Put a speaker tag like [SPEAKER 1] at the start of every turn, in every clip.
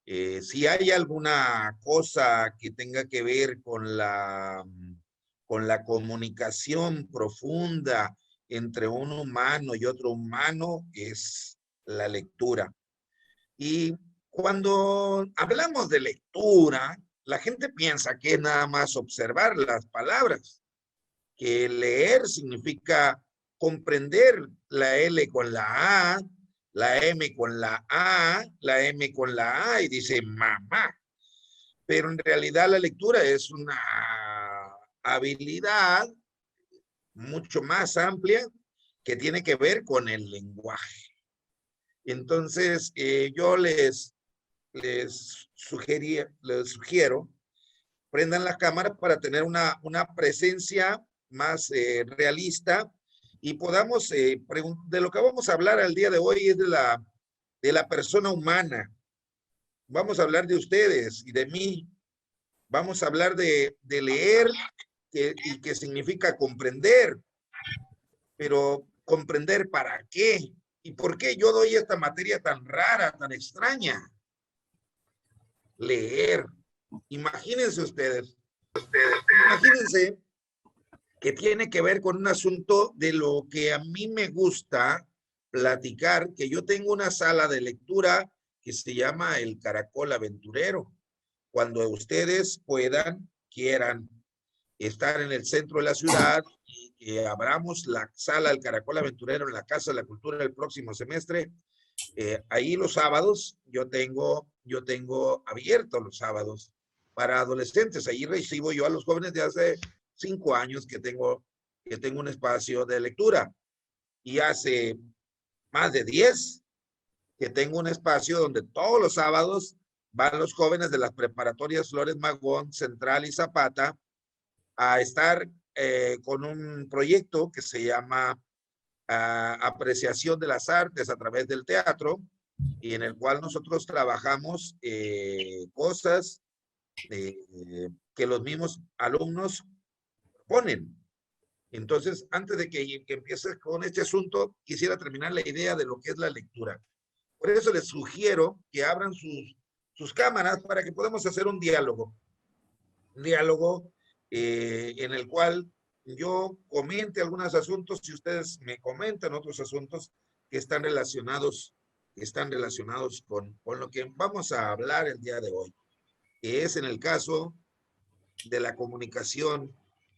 [SPEAKER 1] Si hay alguna cosa que tenga que ver con la comunicación profunda entre un humano y otro humano, es la lectura. Y cuando hablamos de lectura, la gente piensa que es nada más observar las palabras, que leer significa comprender la L con la A, la M con la A, la M con la A, y dice mamá. Pero en realidad la lectura es una habilidad mucho más amplia que tiene que ver con el lenguaje. Entonces, yo les sugiero, prendan la cámara para tener una presencia más realista y podamos, de lo que vamos a hablar al día de hoy es de la persona humana. Vamos a hablar de ustedes y de mí. Vamos a hablar de leer y que significa comprender, pero comprender para qué y por qué yo doy esta materia tan rara, tan extraña. Leer. Imagínense ustedes, imagínense que tiene que ver con un asunto de lo que a mí me gusta platicar, que yo tengo una sala de lectura que se llama El Caracol Aventurero. Cuando ustedes puedan, quieran estar en el centro de la ciudad y que abramos la sala del Caracol Aventurero en la Casa de la Cultura el próximo semestre, ahí los sábados yo tengo abierto los sábados para adolescentes. Ahí recibo yo a los jóvenes de hace 5 años que tengo un espacio de lectura, y hace más de 10 que tengo un espacio donde todos los sábados van los jóvenes de las preparatorias Flores Magón, Central y Zapata a estar con un proyecto que se llama Apreciación de las Artes a través del teatro, y en el cual nosotros trabajamos cosas que los mismos alumnos ponen. Entonces, antes de que empieces con este asunto, quisiera terminar la idea de lo que es la lectura. Por eso les sugiero que abran sus cámaras para que podamos hacer un diálogo en el cual yo comente algunos asuntos y ustedes me comentan otros asuntos que están relacionados con lo que vamos a hablar el día de hoy, que es en el caso de la comunicación,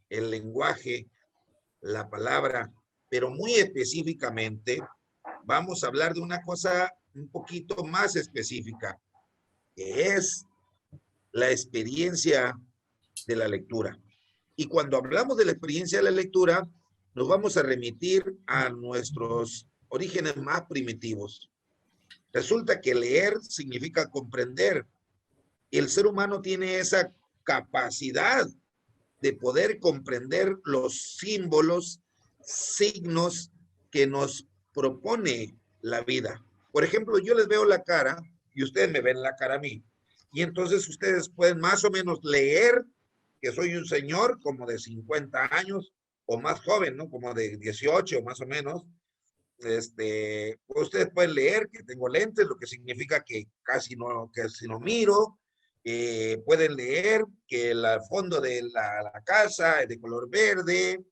[SPEAKER 1] el lenguaje, la palabra, pero muy específicamente vamos a hablar de una cosa un poquito más específica, que es la experiencia de la lectura. Y cuando hablamos de la experiencia de la lectura, nos vamos a remitir a nuestros orígenes más primitivos. Resulta que leer significa comprender. El ser humano tiene esa capacidad de poder comprender los símbolos, signos que nos propone la vida. Por ejemplo, yo les veo la cara y ustedes me ven la cara a mí. Y entonces ustedes pueden más o menos leer que soy un señor como de 50 años o más joven, ¿no? Como de 18 más o menos. Ustedes pueden leer que tengo lentes, lo que significa que casi no miro. Pueden leer que el fondo de la casa es de color verde.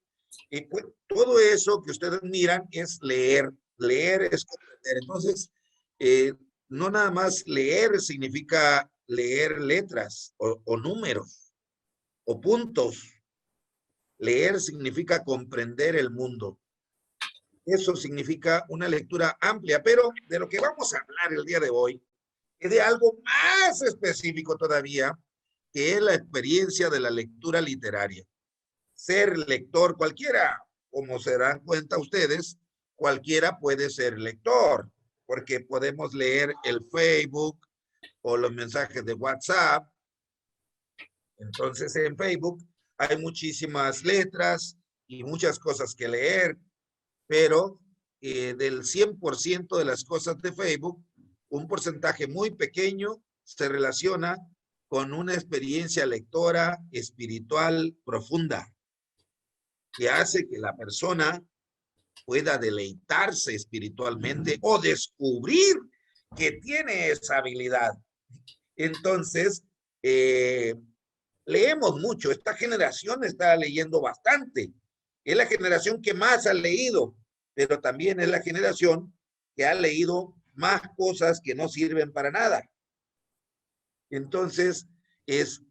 [SPEAKER 1] Pues, todo eso que ustedes miran es leer. Leer es comprender. Entonces, no nada más leer significa leer letras o números o puntos. Leer significa comprender el mundo. Eso significa una lectura amplia, pero de lo que vamos a hablar el día de hoy es de algo más específico todavía, que es la experiencia de la lectura literaria. Ser lector, cualquiera, como se dan cuenta ustedes, cualquiera puede ser lector, porque podemos leer el Facebook o los mensajes de WhatsApp. Entonces, en Facebook hay muchísimas letras y muchas cosas que leer, pero del 100% de las cosas de Facebook, un porcentaje muy pequeño se relaciona con una experiencia lectora espiritual profunda, que hace que la persona pueda deleitarse espiritualmente o descubrir que tiene esa habilidad. Entonces, leemos mucho. Esta generación está leyendo bastante. Es la generación que más ha leído, pero también es la generación que ha leído más cosas que no sirven para nada. Entonces, es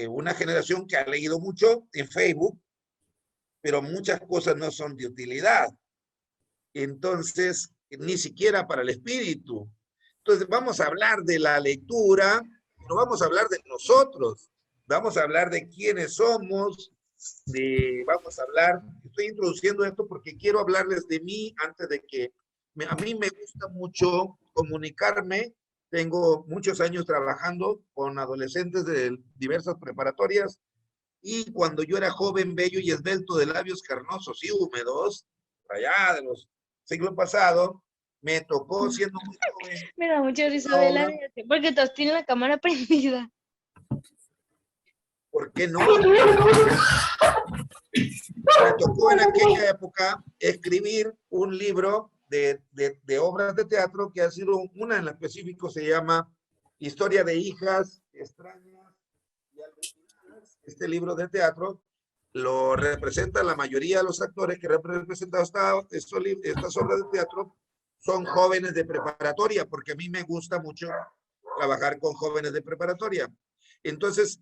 [SPEAKER 1] una generación que ha leído mucho en Facebook, pero muchas cosas no son de utilidad. Entonces, ni siquiera para el espíritu. Entonces, vamos a hablar de la lectura, pero vamos a hablar de nosotros, vamos a hablar de quiénes somos, vamos a hablar, estoy introduciendo esto porque quiero hablarles de mí antes de que, a mí me gusta mucho comunicarme, tengo muchos años trabajando con adolescentes de diversas preparatorias, y cuando yo era joven, bello y esbelto, de labios carnosos y húmedos, allá de los siglos pasados, me tocó siendo muy joven
[SPEAKER 2] Me da mucha risa
[SPEAKER 1] una
[SPEAKER 2] de la
[SPEAKER 1] obra.
[SPEAKER 2] gente, porque todos tienen la cámara prendida.
[SPEAKER 1] ¿Por qué no? Me tocó en aquella época escribir un libro de obras de teatro que ha sido una en específico, se llama Historia de hijas extrañas y alucinadas. Este libro de teatro lo representa la mayoría de los actores que han representado estas obras de teatro son jóvenes de preparatoria, porque a mí me gusta mucho trabajar con jóvenes de preparatoria. Entonces,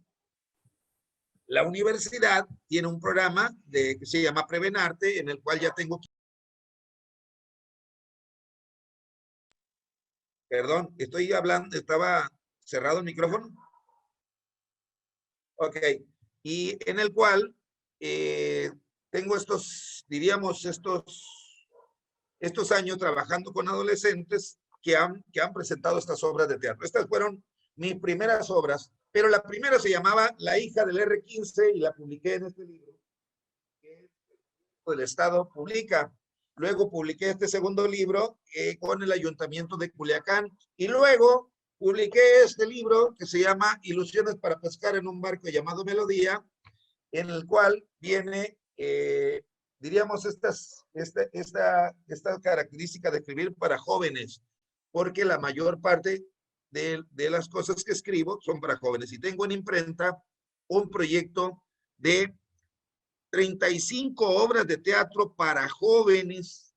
[SPEAKER 1] la universidad tiene un programa que se llama Prevenarte, en el cual ya tengo... Perdón, estoy hablando, estaba cerrado el micrófono. Ok, y en el cual tengo diríamos, estos años trabajando con adolescentes que han presentado estas obras de teatro. Estas fueron mis primeras obras, pero la primera se llamaba La hija del R15 y la publiqué en este libro que el Estado publica. Luego publiqué este segundo libro con el Ayuntamiento de Culiacán y luego publiqué este libro que se llama Ilusiones para pescar en un barco llamado Melodía, en el cual viene, diríamos, esta característica de escribir para jóvenes, porque la mayor parte de las cosas que escribo son para jóvenes. Y tengo en imprenta un proyecto de 35 obras de teatro para jóvenes,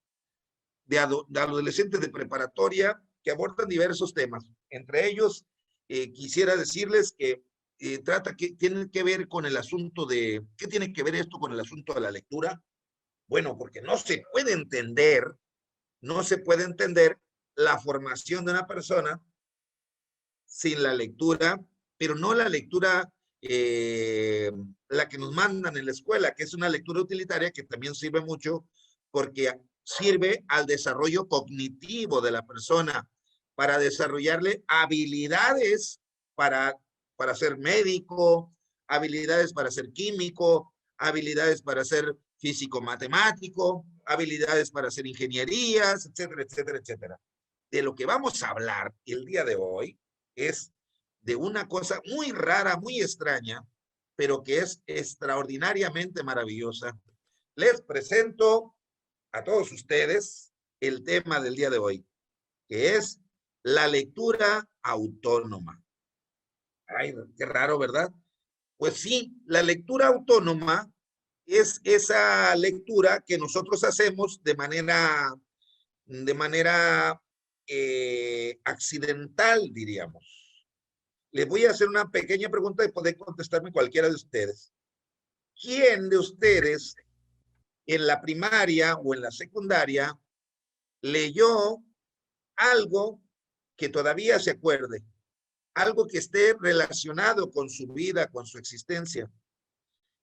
[SPEAKER 1] de adolescentes de preparatoria, que abordan diversos temas. Entre ellos, quisiera decirles que tienen que ver con el asunto de, ¿qué tiene que ver esto con el asunto de la lectura? Bueno, porque no se puede entender la formación de una persona sin la lectura, pero no la lectura la que nos mandan en la escuela, que es una lectura utilitaria que también sirve mucho porque sirve al desarrollo cognitivo de la persona, para desarrollarle habilidades para, para ser médico, habilidades para ser químico, habilidades para ser físico-matemático, habilidades para hacer ingenierías, etcétera, etcétera, etcétera. De lo que vamos a hablar el día de hoy es de una cosa muy rara, muy extraña, pero que es extraordinariamente maravillosa. Les presento a todos ustedes el tema del día de hoy, que es la lectura autónoma. Ay, qué raro, ¿verdad? Pues sí, la lectura autónoma es esa lectura que nosotros hacemos de manera accidental, diríamos. Les voy a hacer una pequeña pregunta y poder contestarme cualquiera de ustedes. ¿Quién de ustedes en la primaria o en la secundaria leyó algo que todavía se acuerde? Algo que esté relacionado con su vida, con su existencia.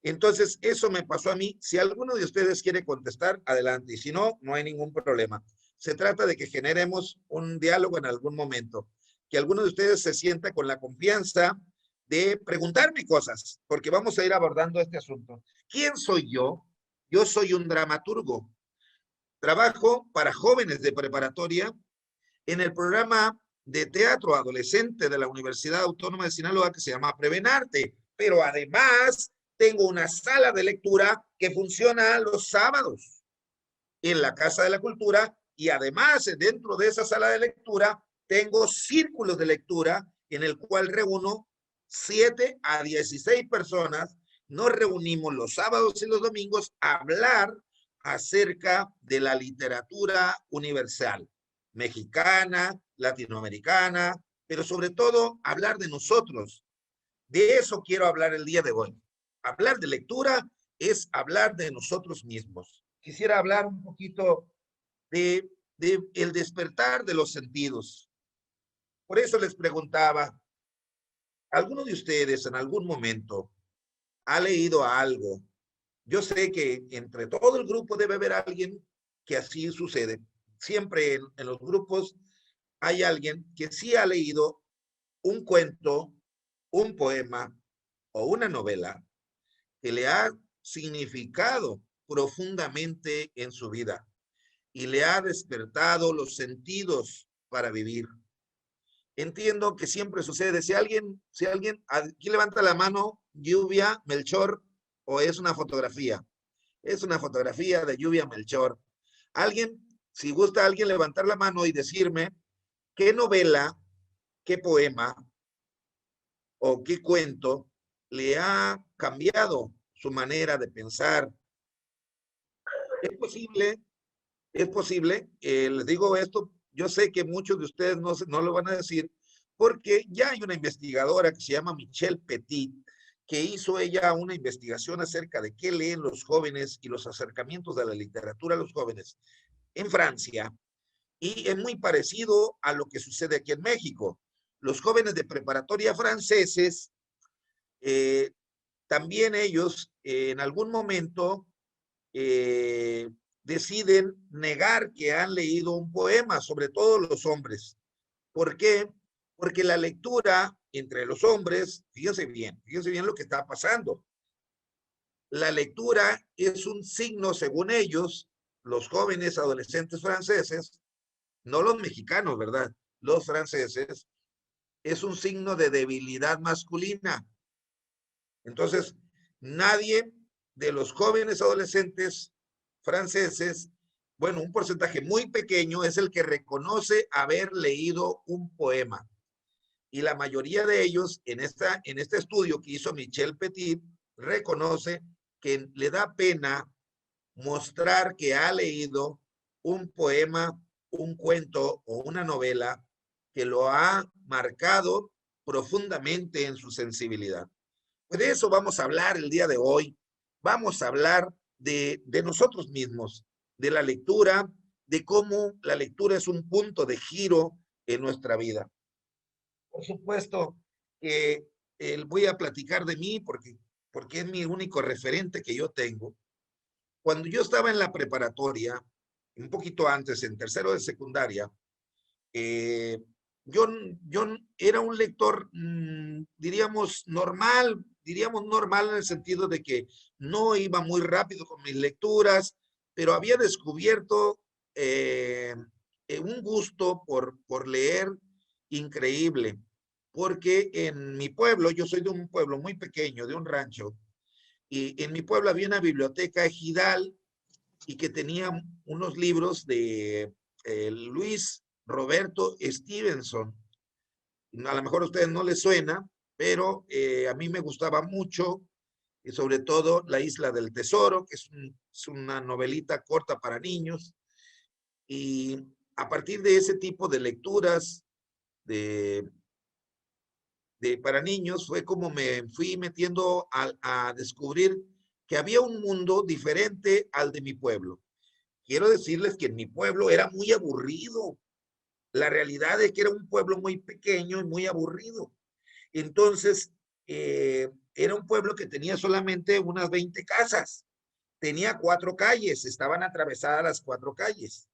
[SPEAKER 1] Entonces, eso me pasó a mí. Si alguno de ustedes quiere contestar, adelante. Y si no, no hay ningún problema. Se trata de que generemos un diálogo en algún momento. Que alguno de ustedes se sienta con la confianza de preguntarme cosas, porque vamos a ir abordando este asunto. ¿Quién soy yo? Yo soy un dramaturgo. Trabajo para jóvenes de preparatoria en el programa de teatro adolescente de la Universidad Autónoma de Sinaloa que se llama Prevenarte. Pero además tengo una sala de lectura que funciona los sábados en la Casa de la Cultura, y además dentro de esa sala de lectura tengo círculos de lectura en el cual reúno 7 a 16 personas. Nos reunimos los sábados y los domingos a hablar acerca de la literatura universal, mexicana, latinoamericana, pero sobre todo hablar de nosotros. De eso quiero hablar el día de hoy. Hablar de lectura es hablar de nosotros mismos. Quisiera hablar un poquito de el despertar de los sentidos. Por eso les preguntaba, ¿alguno de ustedes en algún momento ha leído algo? Yo sé que entre todo el grupo debe haber alguien que así sucede. Siempre en los grupos hay alguien que sí ha leído un cuento, un poema o una novela que le ha significado profundamente en su vida y le ha despertado los sentidos para vivir. Entiendo que siempre sucede. Si alguien, aquí levanta la mano, Lluvia, Melchor, o es una fotografía. Es una fotografía de Lluvia Melchor. Alguien, si gusta alguien levantar la mano y decirme qué novela, qué poema o qué cuento le ha cambiado su manera de pensar. Es posible, les digo esto, yo sé que muchos de ustedes no lo van a decir, porque ya hay una investigadora que se llama Michelle Petit, que hizo ella una investigación acerca de qué leen los jóvenes y los acercamientos de la literatura a los jóvenes en Francia, y es muy parecido a lo que sucede aquí en México. Los jóvenes de preparatoria franceses, también ellos en algún momento eh, deciden negar que han leído un poema, sobre todo los hombres. ¿Por qué? Porque la lectura entre los hombres, fíjense bien lo que está pasando. La lectura es un signo, según ellos, los jóvenes adolescentes franceses, no los mexicanos, ¿verdad? Los franceses, es un signo de debilidad masculina. Entonces, nadie de los jóvenes adolescentes franceses, bueno, un porcentaje muy pequeño es el que reconoce haber leído un poema. Y la mayoría de ellos, en este estudio que hizo Michelle Petit, reconoce que le da pena mostrar que ha leído un poema, un cuento o una novela que lo ha marcado profundamente en su sensibilidad. Pues de eso vamos a hablar el día de hoy. Vamos a hablar de nosotros mismos, de la lectura, de cómo la lectura es un punto de giro en nuestra vida. Por supuesto que voy a platicar de mí porque es mi único referente que yo tengo. Cuando yo estaba en la preparatoria, un poquito antes, en tercero de secundaria, eh, yo, yo era un lector, diríamos normal en el sentido de que no iba muy rápido con mis lecturas, pero había descubierto un gusto por leer increíble, porque en mi pueblo, yo soy de un pueblo muy pequeño, de un rancho, y en mi pueblo había una biblioteca ejidal y que tenía unos libros de Luis Roberto Stevenson. A lo mejor a ustedes no les suena, pero a mí me gustaba mucho, y sobre todo La Isla del Tesoro, que es una novelita corta para niños. Y a partir de ese tipo de lecturas para niños fue como me fui metiendo a descubrir que había un mundo diferente al de mi pueblo. Quiero decirles que en mi pueblo era muy aburrido. La realidad es que era un pueblo muy pequeño y muy aburrido. Entonces, era un pueblo que tenía solamente unas 20 casas. Tenía 4 calles, estaban atravesadas las 4 calles.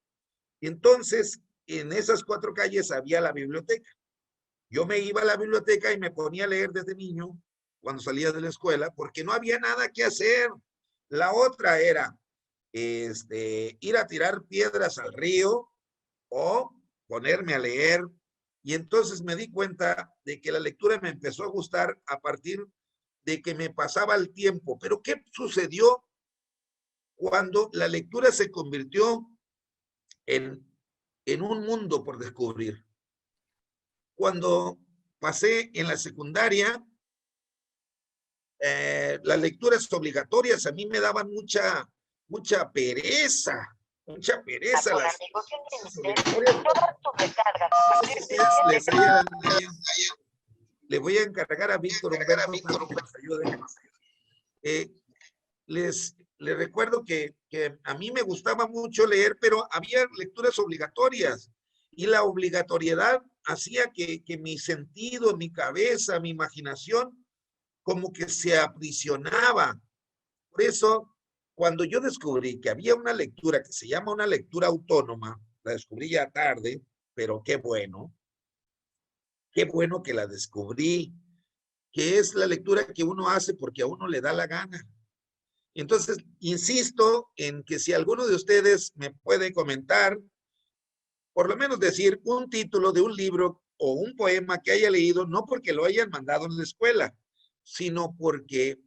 [SPEAKER 1] Entonces, en esas 4 calles había la biblioteca. Yo me iba a la biblioteca y me ponía a leer desde niño, cuando salía de la escuela, porque no había nada que hacer. La otra era ir a tirar piedras al río o ponerme a leer. Y entonces me di cuenta de que la lectura me empezó a gustar a partir de que me pasaba el tiempo. Pero ¿qué sucedió cuando la lectura se convirtió en un mundo por descubrir? Cuando pasé en la secundaria, las lecturas obligatorias a mí me daban mucha pereza. Mucha pereza las obligatorias. Le voy a encargar a Víctor Humberto que nos ayude. Les recuerdo que a mí me gustaba mucho leer, pero había lecturas obligatorias y la obligatoriedad hacía que mi sentido, mi cabeza, mi imaginación, como que se aprisionaba. Por eso, cuando yo descubrí que había una lectura que se llama una lectura autónoma, la descubrí ya tarde, pero qué bueno que la descubrí, que es la lectura que uno hace porque a uno le da la gana. Entonces, insisto en que si alguno de ustedes me puede comentar, por lo menos decir un título de un libro o un poema que haya leído, no porque lo hayan mandado en la escuela, sino porque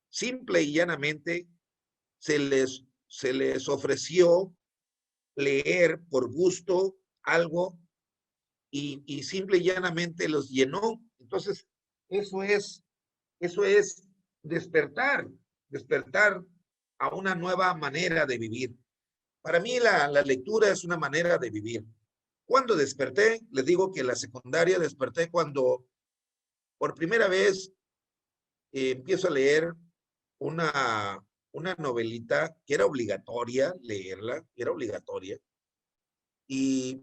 [SPEAKER 1] simple y llanamente se les ofreció leer por gusto algo y simple y llanamente los llenó. Entonces, eso es despertar a una nueva manera de vivir. Para mí la lectura es una manera de vivir. Cuando desperté, les digo que en la secundaria desperté cuando por primera vez empiezo a leer una novelita que era obligatoria leerla, era obligatoria, y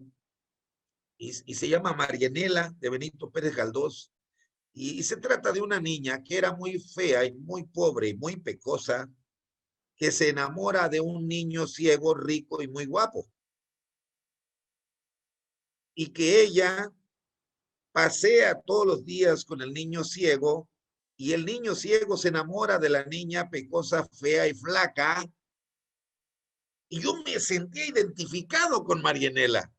[SPEAKER 1] se llama Marianela de Benito Pérez Galdós, y se trata de una niña que era muy fea y muy pobre y muy pecosa, que se enamora de un niño ciego, rico y muy guapo. Y que ella pasea todos los días con el niño ciego y el niño ciego se enamora de la niña pecosa, fea y flaca. Y yo me sentía identificado con Marianela.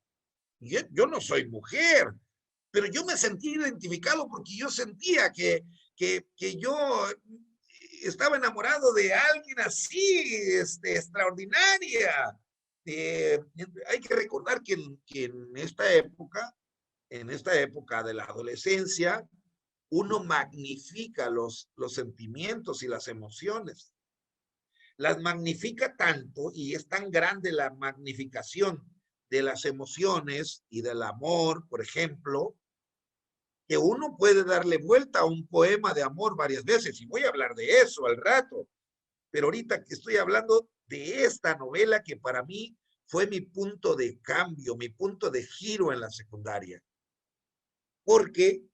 [SPEAKER 1] Yo no soy mujer, pero yo me sentí identificado porque yo sentía que yo estaba enamorado de alguien así, extraordinaria. Hay que recordar que en esta época de la adolescencia, uno magnifica los sentimientos y las emociones. Las magnifica tanto y es tan grande la magnificación de las emociones y del amor, por ejemplo, que uno puede darle vuelta a un poema de amor varias veces, y voy a hablar de eso al rato, pero ahorita que estoy hablando de esta novela que para mí fue mi punto de cambio, mi punto de giro en la secundaria, porque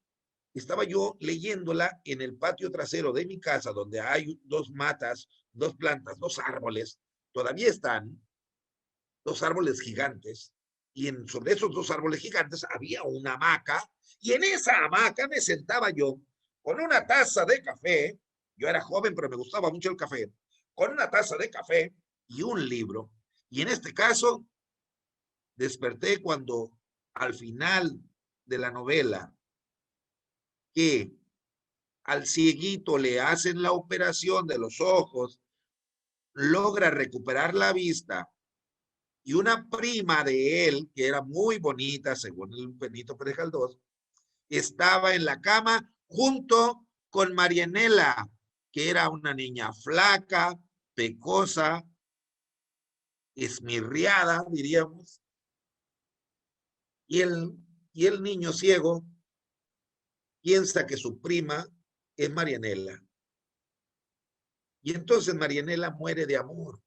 [SPEAKER 1] estaba yo leyéndola en el patio trasero de mi casa, donde hay dos matas, dos plantas, dos árboles, todavía están, dos árboles gigantes, y sobre esos dos árboles gigantes había una hamaca, y en esa hamaca me sentaba yo con una taza de café. Yo era joven, pero me gustaba mucho el café, con una taza de café y un libro. Y en este caso, desperté cuando al final de la novela, que al cieguito le hacen la operación de los ojos, logra recuperar la vista, y una prima de él, que era muy bonita, según el Benito Pérez Galdós, estaba en la cama junto con Marianela, que era una niña flaca, pecosa, esmirriada, diríamos, y el niño ciego piensa que su prima es Marianela. Y entonces Marianela muere de amor.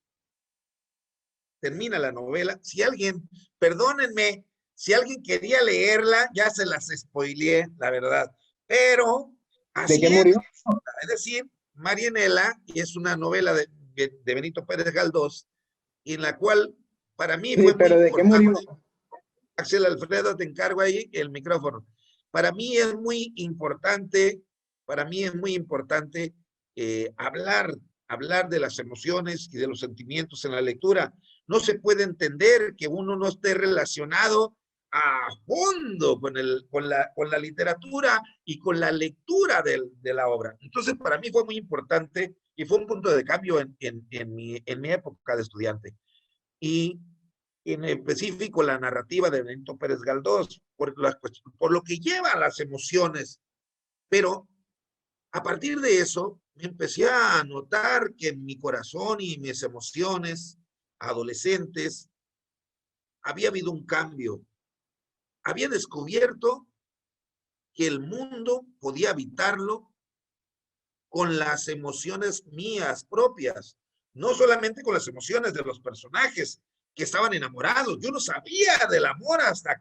[SPEAKER 1] Termina la novela. Si alguien, perdónenme, si alguien quería leerla, ya se las spoileé, la verdad. Pero así
[SPEAKER 3] ¿De qué murió?
[SPEAKER 1] Es decir, Marianela, y es una novela de Benito Pérez Galdós, en la cual para mí
[SPEAKER 3] Sí,
[SPEAKER 1] fue muy
[SPEAKER 3] pero ¿de qué murió?
[SPEAKER 1] Axel Alfredo, te encargo ahí el micrófono. Para mí es muy importante, hablar de las emociones y de los sentimientos en la lectura. No se puede entender que uno no esté relacionado a fondo con la literatura y con la lectura de la obra. Entonces, para mí fue muy importante y fue un punto de cambio en mi época de estudiante. Y en específico la narrativa de Benito Pérez Galdós, por lo que lleva a las emociones. Pero a partir de eso, me empecé a notar que en mi corazón y mis emociones adolescentes había habido un cambio. Había descubierto que el mundo podía habitarlo con las emociones mías propias, no solamente con las emociones de los personajes que estaban enamorados. Yo no sabía del amor hasta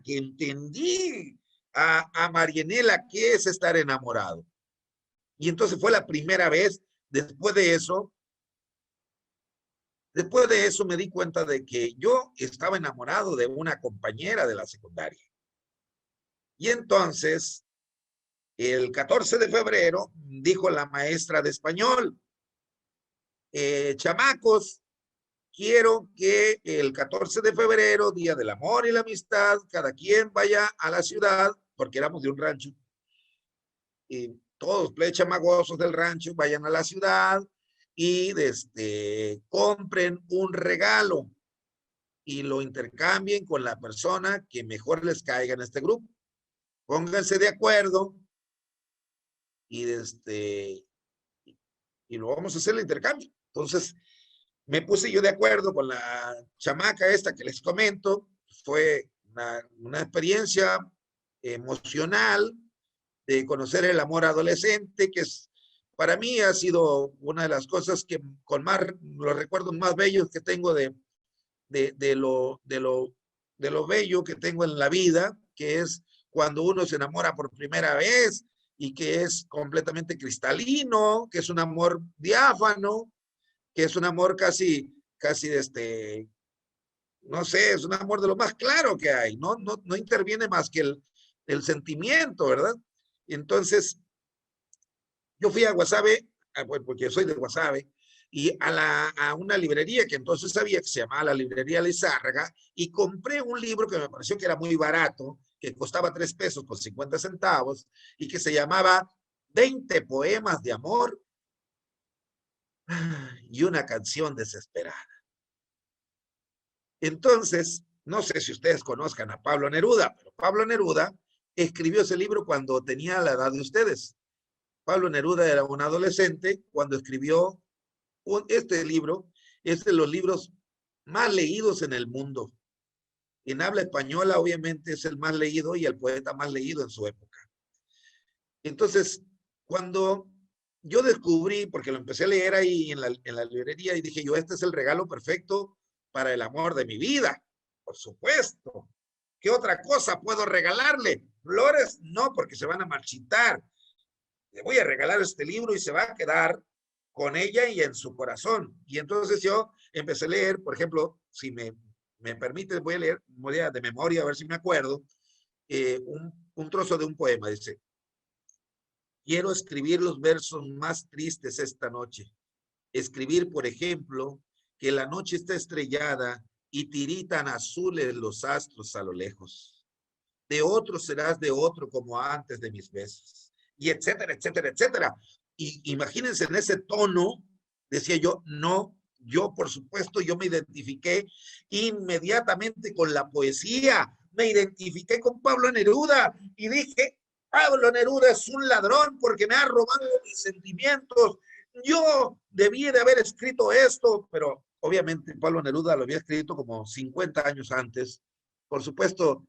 [SPEAKER 1] que entendí a Marianela qué es estar enamorado. Y entonces fue la primera vez. Después de eso me di cuenta de que yo estaba enamorado de una compañera de la secundaria. Y entonces, el 14 de febrero, dijo la maestra de español, chamacos, quiero que el 14 de febrero, Día del Amor y la Amistad, cada quien vaya a la ciudad, porque éramos de un rancho, y todos plechamagosos del rancho vayan a la ciudad y compren un regalo y lo intercambien con la persona que mejor les caiga en este grupo. Pónganse de acuerdo y, y lo vamos a hacer el intercambio. Entonces, me puse yo de acuerdo con la chamaca esta que les comento. Fue una experiencia emocional de conocer el amor adolescente, que es, para mí ha sido una de las cosas que con más, los recuerdos más bellos que tengo de lo bello que tengo en la vida, que es cuando uno se enamora por primera vez y que es completamente cristalino, que es un amor diáfano, que es un amor casi no sé, es un amor de lo más claro que hay, no interviene más que el sentimiento, ¿verdad? Entonces, yo fui a Guasave, porque soy de Guasave, y a una librería que entonces sabía que se llamaba la librería Lizárraga, y compré un libro que me pareció que era muy barato, que costaba 3 pesos con 50 centavos, y que se llamaba 20 poemas de amor y una canción desesperada. Entonces, no sé si ustedes conozcan a Pablo Neruda, pero Pablo Neruda escribió ese libro cuando tenía la edad de ustedes. Pablo Neruda era un adolescente cuando escribió este libro. Es de los libros más leídos en el mundo. En habla española, obviamente, es el más leído y el poeta más leído en su época. Entonces, cuando yo descubrí, porque lo empecé a leer ahí en la librería, y dije yo, este es el regalo perfecto para el amor de mi vida. Por supuesto. ¿Qué otra cosa puedo regalarle? Flores, no, porque se van a marchitar. Le voy a regalar este libro y se va a quedar con ella y en su corazón. Y entonces yo empecé a leer, por ejemplo, si me permite, voy a leer de memoria, a ver si me acuerdo, un trozo de un poema. Dice: quiero escribir los versos más tristes esta noche. Escribir, por ejemplo, que la noche está estrellada y tiritan azules los astros a lo lejos. De otro serás de otro como antes de mis besos. Y etcétera, etcétera, etcétera. Y imagínense en ese tono, decía yo, no, yo por supuesto, yo me identifiqué inmediatamente con la poesía, me identifiqué con Pablo Neruda y dije, Pablo Neruda es un ladrón porque me ha robado mis sentimientos. Yo debí de haber escrito esto, pero obviamente Pablo Neruda lo había escrito como 50 años antes. Por supuesto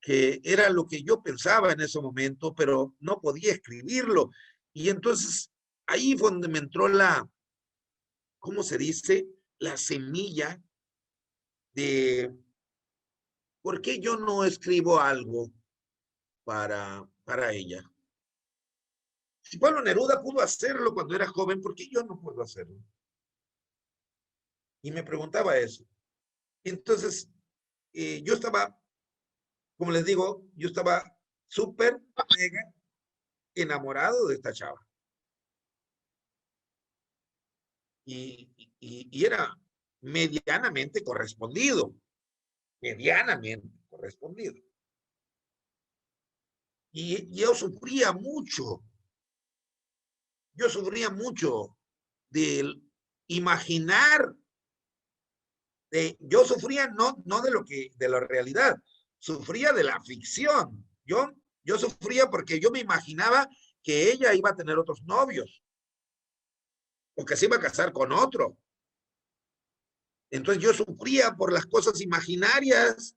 [SPEAKER 1] que era lo que yo pensaba en ese momento, pero no podía escribirlo. Y entonces ahí fue donde me entró ¿cómo se dice? La semilla de ¿por qué yo no escribo algo para ella? Si Pablo Neruda pudo hacerlo cuando era joven, ¿por qué yo no puedo hacerlo? Y me preguntaba eso. Entonces, yo estaba, como les digo, yo estaba súper mega enamorado de esta chava. Y era medianamente correspondido. Medianamente correspondido. Y yo sufría mucho. Yo sufría mucho de imaginar Yo sufría no de la realidad, sufría de la ficción. Yo sufría porque yo me imaginaba que ella iba a tener otros novios o que se iba a casar con otro. Entonces yo sufría por las cosas imaginarias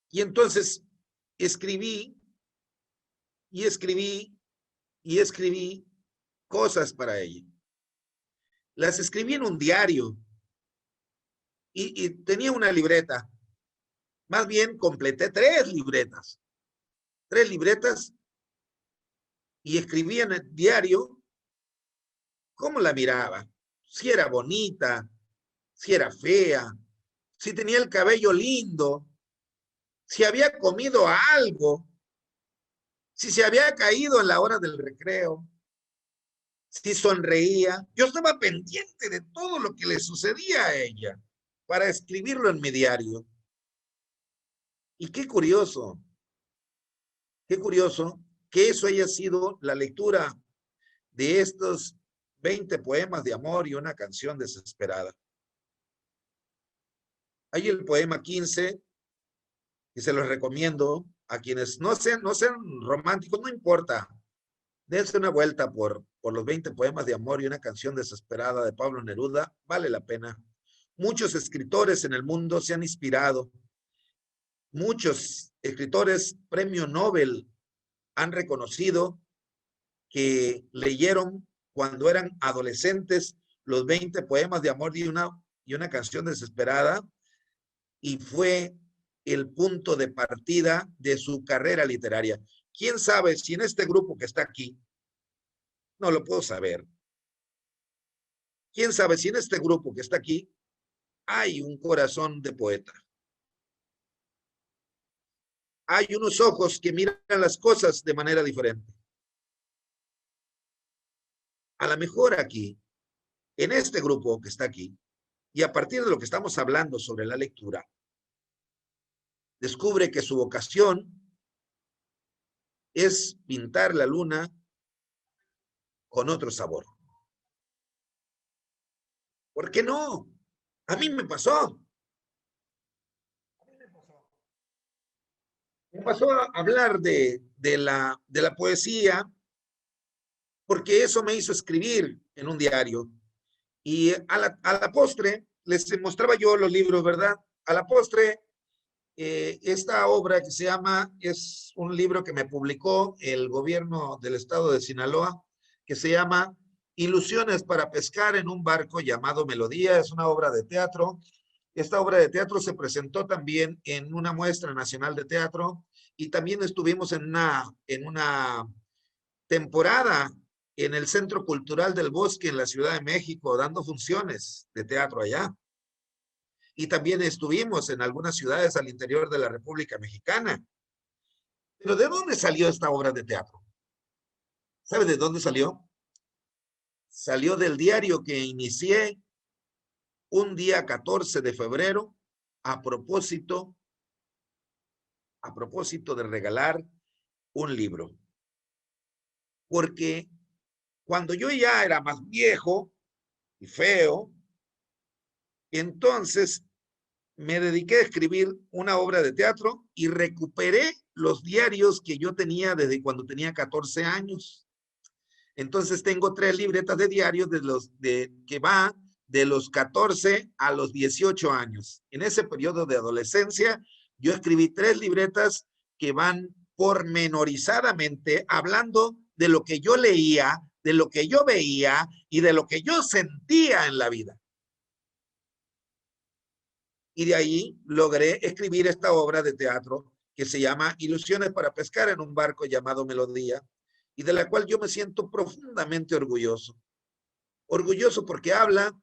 [SPEAKER 1] y entonces escribí y escribí y escribí cosas para ella. Las escribí en un diario y tenía una libreta. Más bien completé tres libretas y escribí en el diario cómo la miraba, si era bonita, si era fea, si tenía el cabello lindo, si había comido algo, si se había caído en la hora del recreo, si sonreía. Yo estaba pendiente de todo lo que le sucedía a ella para escribirlo en mi diario. Y qué curioso que eso haya sido la lectura de estos 20 poemas de amor y una canción desesperada. Hay el poema 15, y se los recomiendo a quienes no sean románticos, no importa. Dense una vuelta por los 20 poemas de amor y una canción desesperada de Pablo Neruda, vale la pena. Muchos escritores en el mundo se han inspirado. Muchos escritores premio Nobel han reconocido que leyeron cuando eran adolescentes los 20 poemas de amor y una canción desesperada, y fue el punto de partida de su carrera literaria. ¿Quién sabe si en este grupo que está aquí, no lo puedo saber, quién sabe si en este grupo que está aquí hay un corazón de poeta? Hay unos ojos que miran las cosas de manera diferente. A lo mejor aquí, en este grupo que está aquí, y a partir de lo que estamos hablando sobre la lectura, descubre que su vocación es pintar la luna con otro sabor. ¿Por qué no? A mí me pasó. Me pasó a hablar de la poesía porque eso me hizo escribir en un diario. Y a la postre, les mostraba yo los libros, ¿verdad? A la postre, esta obra que se llama, es un libro que me publicó el gobierno del estado de Sinaloa, que se llama Ilusiones para pescar en un barco llamado Melodía. Es una obra de teatro. Esta obra de teatro se presentó también en una muestra nacional de teatro y también estuvimos en una temporada en el Centro Cultural del Bosque en la Ciudad de México dando funciones de teatro allá. Y también estuvimos en algunas ciudades al interior de la República Mexicana. Pero ¿de dónde salió esta obra de teatro? ¿Sabe de dónde salió? Salió del diario que inicié un día 14 de febrero a propósito de regalar un libro. Porque cuando yo ya era más viejo y feo, entonces me dediqué a escribir una obra de teatro y recuperé los diarios que yo tenía desde cuando tenía 14 años. Entonces tengo 3 libretas de diarios que va de los 14 a los 18 años. En ese periodo de adolescencia, yo escribí 3 libretas que van pormenorizadamente hablando de lo que yo leía, de lo que yo veía y de lo que yo sentía en la vida. Y de ahí logré escribir esta obra de teatro que se llama Ilusiones para pescar en un barco llamado Melodía, y de la cual yo me siento profundamente orgulloso. Orgulloso porque habla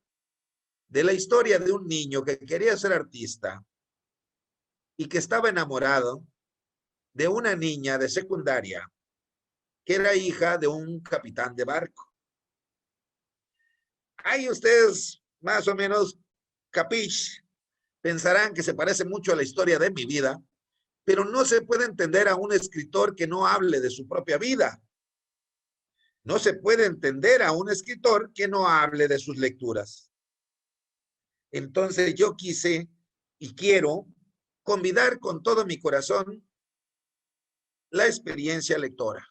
[SPEAKER 1] de la historia de un niño que quería ser artista y que estaba enamorado de una niña de secundaria que era hija de un capitán de barco. Ahí ustedes más o menos capiche, pensarán que se parece mucho a la historia de mi vida, pero no se puede entender a un escritor que no hable de su propia vida. No se puede entender a un escritor que no hable de sus lecturas. Entonces yo quise y quiero convidar con todo mi corazón la experiencia lectora,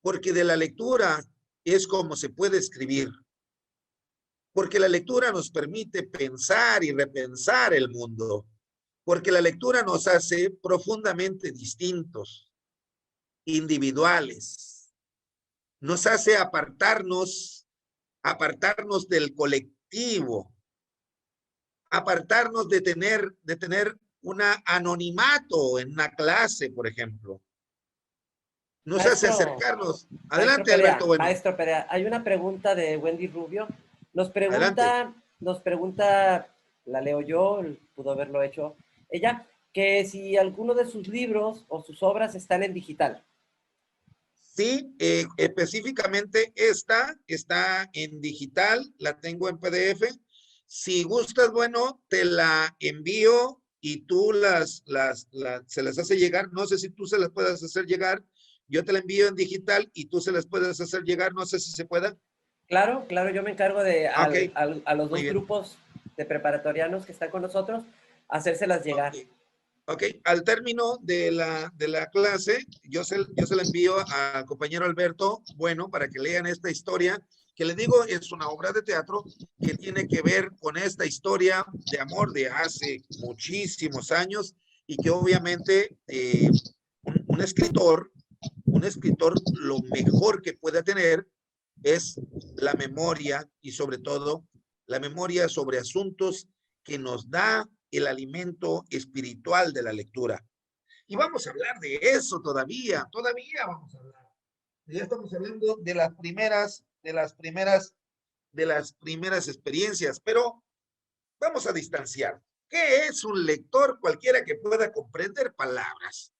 [SPEAKER 1] porque de la lectura es como se puede escribir, porque la lectura nos permite pensar y repensar el mundo, porque la lectura nos hace profundamente distintos, individuales, nos hace apartarnos del colectivo, apartarnos de tener un anonimato en una clase, por ejemplo. Nos hace
[SPEAKER 3] Maestro,
[SPEAKER 1] acercarnos. Adelante, Alberto, bueno.
[SPEAKER 3] Maestro Perea, hay una pregunta de Wendy Rubio.
[SPEAKER 1] Adelante.
[SPEAKER 3] Nos pregunta, la leo yo, pudo haberlo hecho ella, que si alguno de sus libros o sus obras están en digital.
[SPEAKER 1] Sí, específicamente esta está en digital, la tengo en PDF. Si gustas, bueno, te la envío y tú se las hace llegar. No sé si tú se las puedas hacer llegar. Yo te la envío en digital y tú se las puedes hacer llegar. No sé si se pueda.
[SPEAKER 3] Claro, claro, yo me encargo de
[SPEAKER 1] Ok,
[SPEAKER 3] a los
[SPEAKER 1] muy
[SPEAKER 3] dos
[SPEAKER 1] bien.
[SPEAKER 3] grupos de preparatorianos que están con nosotros, hacérselas llegar.
[SPEAKER 1] Ok. Ok, al término de la clase, yo se la envío al compañero Alberto, bueno, para que lean esta historia, que les digo, es una obra de teatro que tiene que ver con esta historia de amor de hace muchísimos años y que obviamente un escritor lo mejor que puede tener es la memoria y sobre todo la memoria sobre asuntos que nos da el alimento espiritual de la lectura. Y vamos a hablar de eso todavía vamos a hablar. Ya estamos hablando de las primeras experiencias, pero vamos a distanciar. ¿Qué es un lector? Cualquiera que pueda comprender palabras,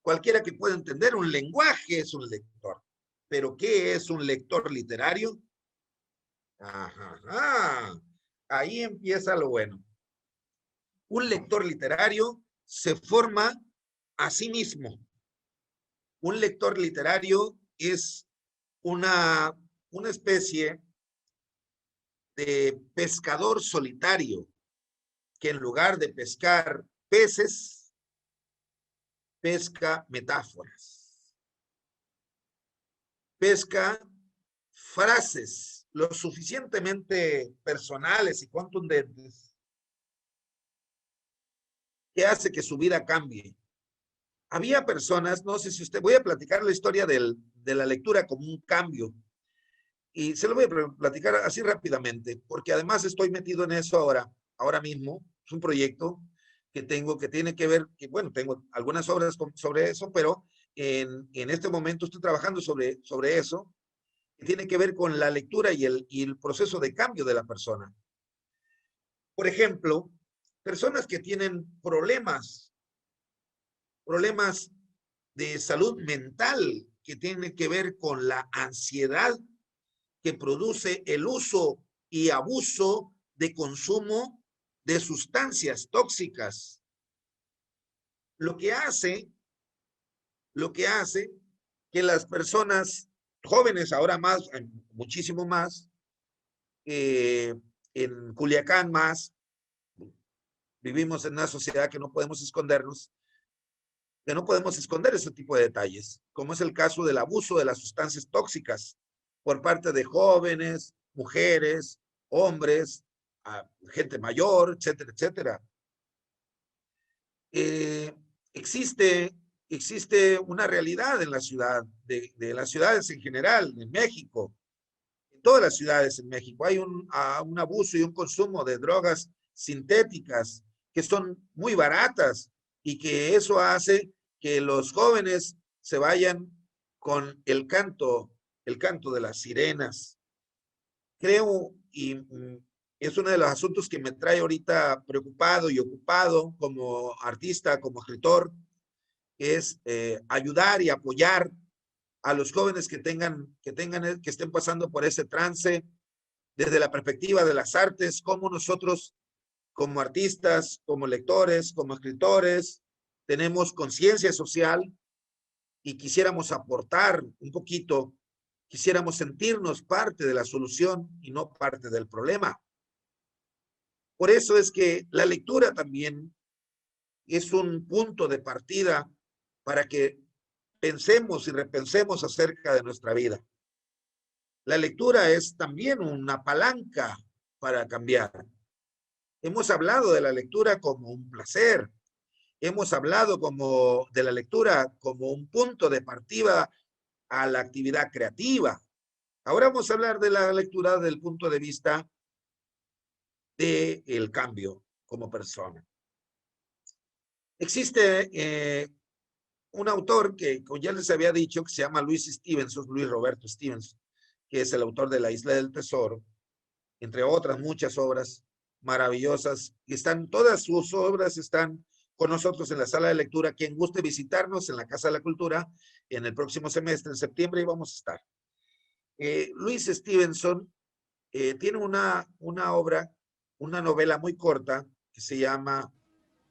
[SPEAKER 1] cualquiera que pueda entender un lenguaje es un lector. Pero ¿qué es un lector literario? Ajá, ahí empieza lo bueno. Un lector literario se forma a sí mismo. Un lector literario es una especie de pescador solitario que en lugar de pescar peces, pesca metáforas, pesca frases lo suficientemente personales y contundentes que hace que su vida cambie. Había personas, no sé si usted, voy a platicar la historia de la lectura como un cambio. Y se lo voy a platicar así rápidamente, porque además estoy metido en eso ahora mismo. Es un proyecto que tengo que tiene que ver, que bueno, tengo algunas obras sobre eso, pero en este momento estoy trabajando sobre eso, que tiene que ver con la lectura y el proceso de cambio de la persona. Por ejemplo, personas que tienen problemas de salud mental que tienen que ver con la ansiedad que produce el uso y abuso de consumo de sustancias tóxicas. Lo que hace que las personas jóvenes, ahora más, muchísimo más, en Culiacán más, vivimos en una sociedad que no podemos escondernos, que no podemos esconder ese tipo de detalles, como es el caso del abuso de las sustancias tóxicas por parte de jóvenes, mujeres, hombres, gente mayor, etcétera, etcétera. Eh, existe, existe una realidad en la ciudad, de las ciudades en general, en México, en todas las ciudades en México, hay un abuso y un consumo de drogas sintéticas que son muy baratas y que eso hace que los jóvenes se vayan con el canto de las sirenas. Creo, y es uno de los asuntos que me trae ahorita preocupado y ocupado como artista, como escritor, es ayudar y apoyar a los jóvenes que estén pasando por ese trance desde la perspectiva de las artes, cómo nosotros como artistas, como lectores, como escritores, tenemos conciencia social y quisiéramos aportar un poquito, quisiéramos sentirnos parte de la solución y no parte del problema. Por eso es que la lectura también es un punto de partida para que pensemos y repensemos acerca de nuestra vida. La lectura es también una palanca para cambiar. Hemos hablado de la lectura como un placer. Hemos hablado de la lectura como un punto de partida a la actividad creativa. Ahora vamos a hablar de la lectura desde el punto de vista del cambio como persona. Existe un autor que, como ya les había dicho, que se llama Luis Roberto Stevenson, que es el autor de La Isla del Tesoro, entre otras muchas obras maravillosas, y todas sus obras están con nosotros en la sala de lectura. Quien guste visitarnos en la Casa de la Cultura en el próximo semestre, en septiembre, y vamos a estar. Luis Stevenson tiene una obra, una novela muy corta que se llama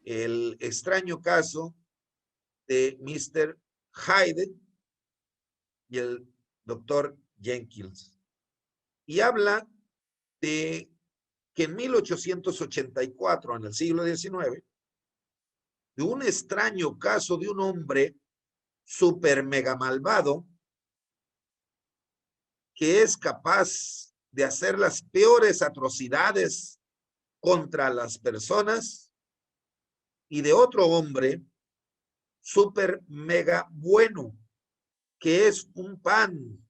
[SPEAKER 1] El extraño caso de Mr. Hyde y el Dr. Jenkins. Y habla de que en 1884, en el siglo XIX, de un extraño caso de un hombre súper mega malvado que es capaz de hacer las peores atrocidades contra las personas, y de otro hombre súper mega bueno que es un pan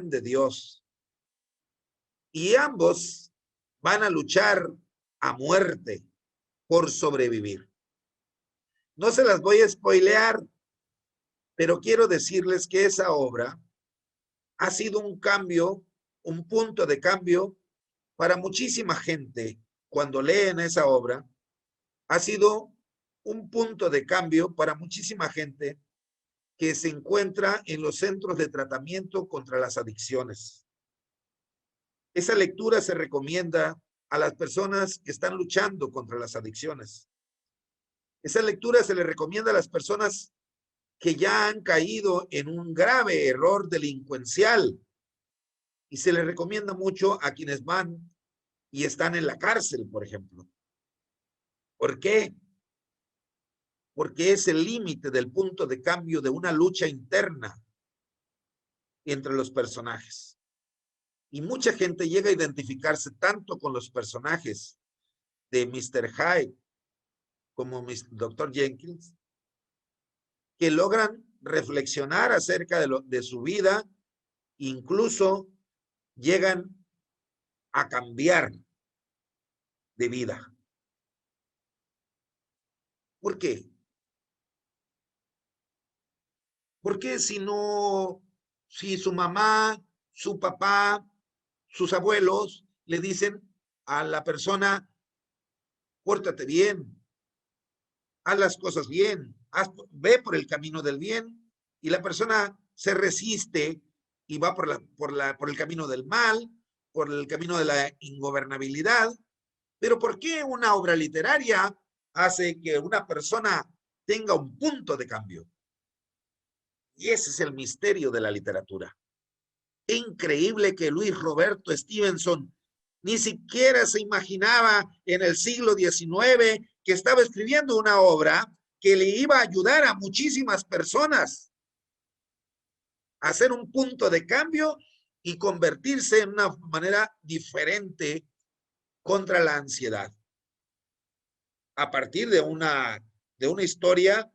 [SPEAKER 1] de Dios. Y ambos van a luchar a muerte por sobrevivir. No se las voy a spoilear, pero quiero decirles que esa obra ha sido un cambio, un punto de cambio para muchísima gente. Cuando leen esa obra, ha sido un punto de cambio para muchísima gente que se encuentra en los centros de tratamiento contra las adicciones. Esa lectura se recomienda a las personas que están luchando contra las adicciones. Esa lectura se le recomienda a las personas que ya han caído en un grave error delincuencial, y se le recomienda mucho a quienes van y están en la cárcel, por ejemplo. ¿Por qué? Porque es el límite del punto de cambio de una lucha interna entre los personajes. Y mucha gente llega a identificarse tanto con los personajes de Mr. Hyde como Dr. Jenkins, que logran reflexionar acerca de su vida, incluso llegan a cambiar de vida. ¿Por qué? Porque si su mamá, su papá, sus abuelos le dicen a la persona, pórtate bien, haz las cosas bien, ve por el camino del bien, y la persona se resiste y va por el camino del mal, por el camino de la ingobernabilidad? Pero ¿por qué una obra literaria hace que una persona tenga un punto de cambio? Y ese es el misterio de la literatura. Qué increíble que Luis Roberto Stevenson ni siquiera se imaginaba en el siglo XIX que estaba escribiendo una obra que le iba a ayudar a muchísimas personas a hacer un punto de cambio y convertirse en una manera diferente contra la ansiedad. A partir de una historia,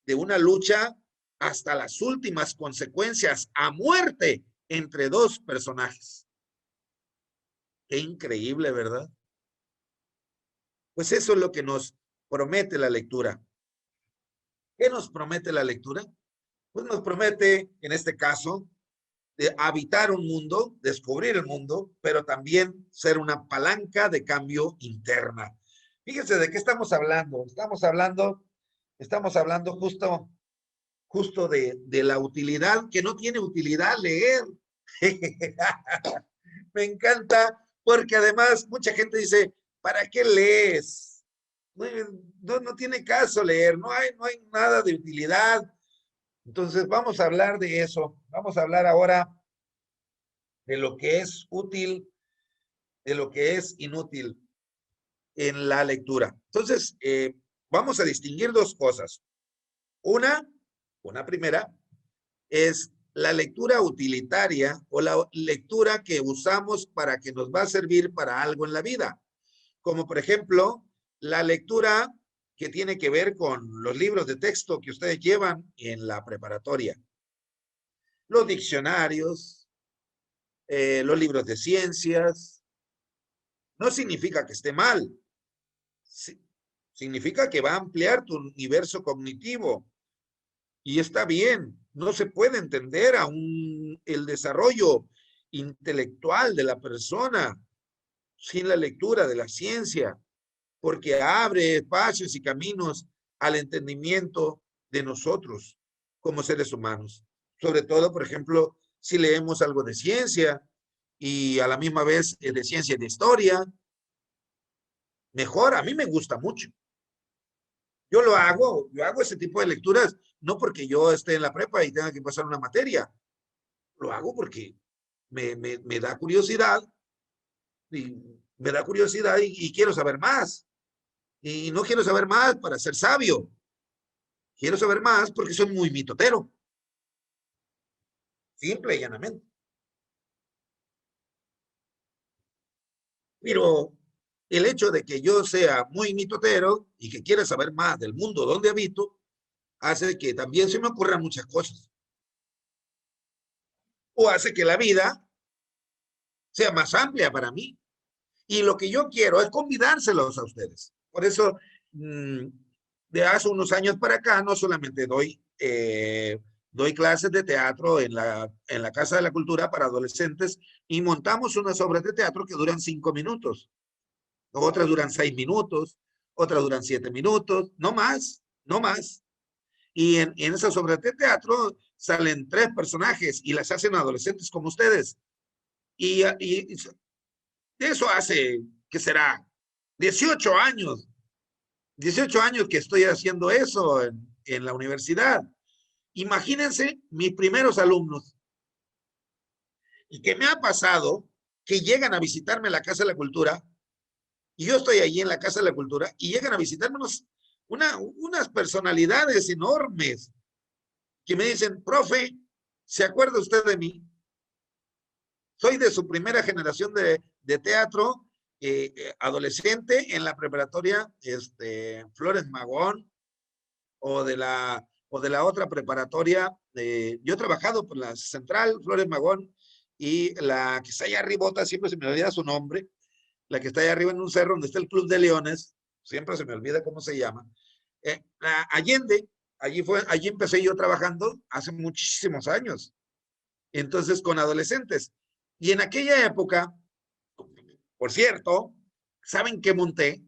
[SPEAKER 1] de una lucha hasta las últimas consecuencias a muerte entre dos personajes. Qué increíble, ¿verdad? Pues eso es lo que nos promete la lectura. ¿Qué nos promete la lectura? Pues nos promete, en este caso, de habitar un mundo, descubrir el mundo, pero también ser una palanca de cambio interna. Fíjense de qué estamos hablando. Estamos hablando justo de la utilidad, que no tiene utilidad leer. Me encanta, porque además mucha gente dice, ¿para qué lees? No tiene caso leer, no hay nada de utilidad. Entonces vamos a hablar de eso. Vamos a hablar ahora de lo que es útil, de lo que es inútil. en la lectura. Entonces, vamos a distinguir dos cosas. Una primera, es la lectura utilitaria o la lectura que usamos para que nos va a servir para algo en la vida. Como por ejemplo, la lectura que tiene que ver con los libros de texto que ustedes llevan en la preparatoria. Los diccionarios, los libros de ciencias. No significa que esté mal. Significa que va a ampliar tu universo cognitivo. Y está bien, no se puede entender aún el desarrollo intelectual de la persona sin la lectura de la ciencia, porque abre espacios y caminos al entendimiento de nosotros como seres humanos. Sobre todo, por ejemplo, si leemos algo de ciencia y a la misma vez de ciencia y de historia, mejor, a mí me gusta mucho. Yo hago ese tipo de lecturas no porque yo esté en la prepa y tenga que pasar una materia. Lo hago porque me da curiosidad y quiero saber más. Y no quiero saber más para ser sabio. Quiero saber más porque soy muy mitotero. Simple y llanamente. Pero el hecho de que yo sea muy mitotero y que quiera saber más del mundo donde habito, hace que también se me ocurran muchas cosas. O hace que la vida sea más amplia para mí. Y lo que yo quiero es convidárselos a ustedes. Por eso, de hace unos años para acá, no solamente doy clases de teatro en la Casa de la Cultura para adolescentes y montamos unas obras de teatro que duran 5 minutos. Otras duran 6 minutos, otras duran 7 minutos, no más, no más. Y en esas obras de teatro salen 3 personajes y las hacen adolescentes como ustedes. Y eso hace, ¿qué será? 18 años. 18 años que estoy haciendo eso en la universidad. Imagínense mis primeros alumnos. Y que me ha pasado que llegan a visitarme en la Casa de la Cultura y yo estoy allí en la Casa de la Cultura y llegan a visitarme unas personalidades enormes que me dicen, profe, ¿se acuerda usted de mí? Soy de su primera generación de teatro, adolescente en la preparatoria Flores Magón o de la otra preparatoria. Yo he trabajado por la Central Flores Magón y la que está allá arribota, siempre se me olvida su nombre, la que está allá arriba en un cerro donde está el Club de Leones, siempre se me olvida cómo se llama. Allende, allí empecé yo trabajando hace muchísimos años. Entonces, con adolescentes. Y en aquella época, por cierto, ¿saben qué monté?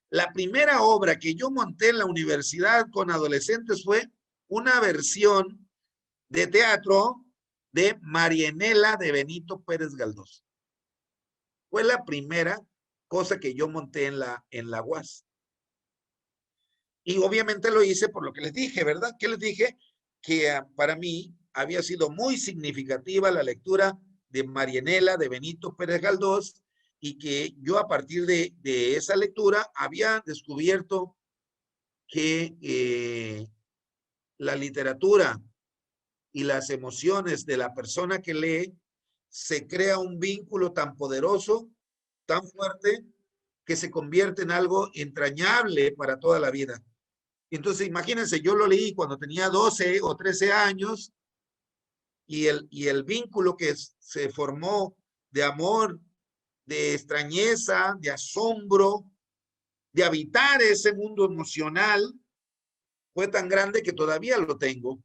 [SPEAKER 1] La primera obra que yo monté en la universidad con adolescentes fue una versión de teatro de Marianela de Benito Pérez Galdós. Fue la primera cosa que yo monté en la UAS. Y obviamente lo hice por lo que les dije, ¿verdad? ¿Qué les dije? Que para mí había sido muy significativa la lectura de Marianela de Benito Pérez Galdós y que yo a partir de esa lectura había descubierto que la literatura y las emociones de la persona que lee se crea un vínculo tan poderoso, tan fuerte, que se convierte en algo entrañable para toda la vida. Entonces, imagínense, yo lo leí cuando tenía 12 o 13 años y el vínculo que se formó de amor, de extrañeza, de asombro, de habitar ese mundo emocional, fue tan grande que todavía lo tengo.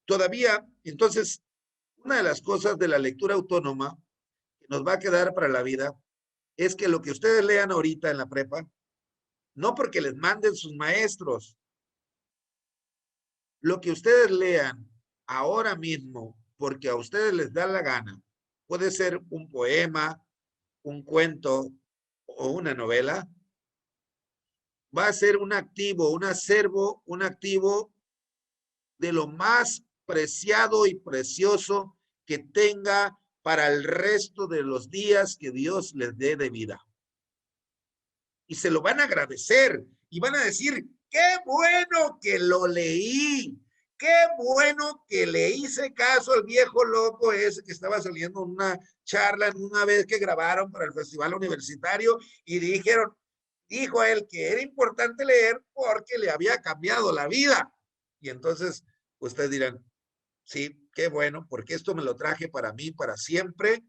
[SPEAKER 1] Todavía, entonces, una de las cosas de la lectura autónoma que nos va a quedar para la vida es que lo que ustedes lean ahorita en la prepa, no porque les manden sus maestros, lo que ustedes lean ahora mismo, porque a ustedes les da la gana, puede ser un poema, un cuento o una novela, va a ser un activo, un acervo, un activo de lo más preciado y precioso que tenga para el resto de los días que Dios les dé de vida. y se lo van a agradecer y van a decir, qué bueno que lo leí, qué bueno que le hice caso al viejo loco ese que estaba saliendo en una charla en una vez que grabaron para el festival universitario y dijo a él que era importante leer porque le había cambiado la vida. Y entonces ustedes dirán, sí, qué bueno, porque esto me lo traje para mí, para siempre.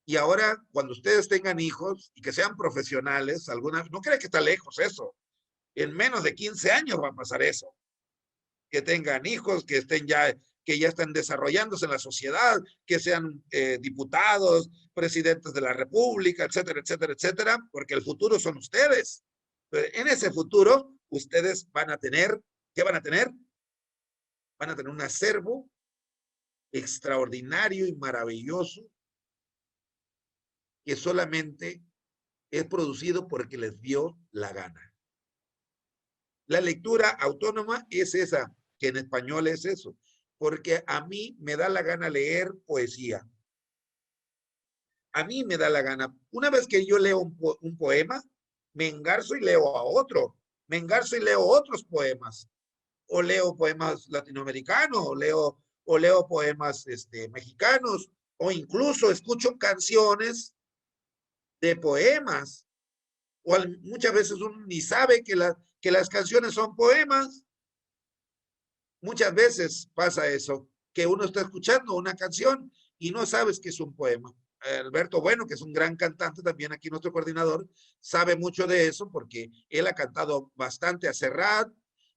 [SPEAKER 1] Y ahora, cuando ustedes tengan hijos y que sean profesionales, no crean que está lejos eso. En menos de 15 años va a pasar eso. Que tengan hijos, que ya estén desarrollándose en la sociedad, que sean diputados, presidentes de la República, etcétera, etcétera, etcétera, porque el futuro son ustedes. Pero en ese futuro, ustedes van a tener, ¿qué van a tener? Van a tener un acervo extraordinario y maravilloso que solamente es producido porque les dio la gana. La lectura autónoma es esa, que en español es eso, porque a mí me da la gana leer poesía. A mí me da la gana. Una vez que yo leo un poema, me engarzo y leo a otro. Me engarzo y leo otros poemas. O leo poemas latinoamericanos, o leo poemas mexicanos, o incluso escucho canciones de poemas. Muchas veces uno ni sabe que las canciones son poemas. Muchas veces pasa eso, que uno está escuchando una canción y no sabes que es un poema. Alberto Bueno, que es un gran cantante, también aquí nuestro coordinador, sabe mucho de eso porque él ha cantado bastante a Serrat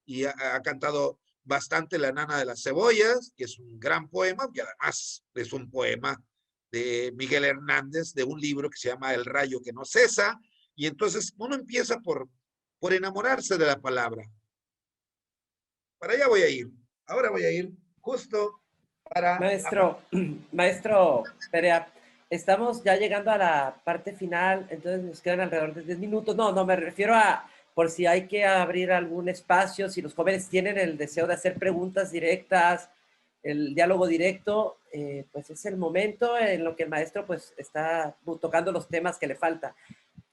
[SPEAKER 1] y ha cantado bastante La Nana de las Cebollas, que es un gran poema, y además es un poema de Miguel Hernández, de un libro que se llama El rayo que no cesa, y entonces uno empieza por enamorarse de la palabra. Para allá voy a ir. Ahora voy a ir justo para...
[SPEAKER 3] Maestro Perea, estamos ya llegando a la parte final, entonces nos quedan alrededor de 10 minutos. No, me refiero a por si hay que abrir algún espacio, si los jóvenes tienen el deseo de hacer preguntas directas, el diálogo directo, pues es el momento en lo que el maestro pues está tocando los temas que le falta.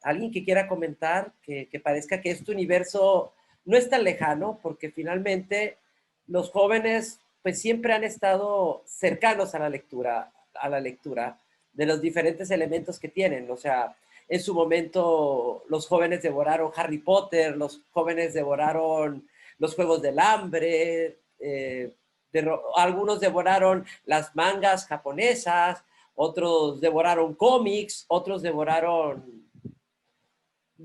[SPEAKER 3] Alguien que quiera comentar, que parezca que este universo no es tan lejano, porque finalmente los jóvenes pues siempre han estado cercanos a la lectura de los diferentes elementos que tienen. O sea, en su momento los jóvenes devoraron Harry Potter, los jóvenes devoraron los Juegos del Hambre, algunos devoraron las mangas japonesas, otros devoraron cómics, otros devoraron...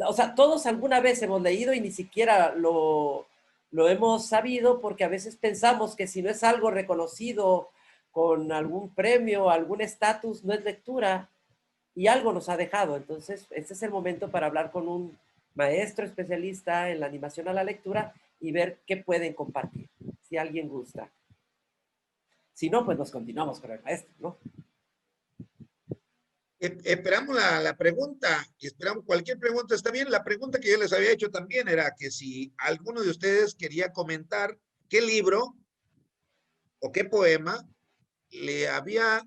[SPEAKER 3] O sea, todos alguna vez hemos leído y ni siquiera lo hemos sabido porque a veces pensamos que si no es algo reconocido con algún premio, algún estatus, no es lectura y algo nos ha dejado. Entonces, este es el momento para hablar con un maestro especialista en la animación a la lectura y ver qué pueden compartir, si alguien gusta. Si no, pues nos continuamos con el maestro, ¿no?
[SPEAKER 1] Esperamos la pregunta, esperamos cualquier pregunta, está bien. La pregunta que yo les había hecho también era que si alguno de ustedes quería comentar qué libro o qué poema le había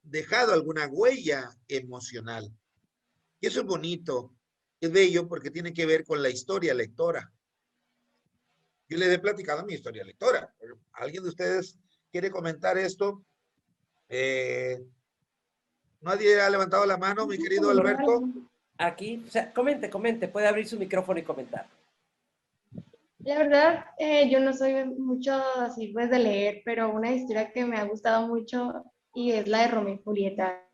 [SPEAKER 1] dejado alguna huella emocional. Y eso es bonito, es bello porque tiene que ver con la historia lectora. Yo les he platicado mi historia lectora. ¿Alguien de ustedes quiere comentar esto? ¿Nadie ha levantado la mano, mi querido Alberto?
[SPEAKER 3] Aquí, o sea, comente, puede abrir su micrófono y comentar.
[SPEAKER 2] La verdad, yo no soy mucho así pues de leer, pero una historia que me ha gustado mucho y es la de Romeo y Julieta.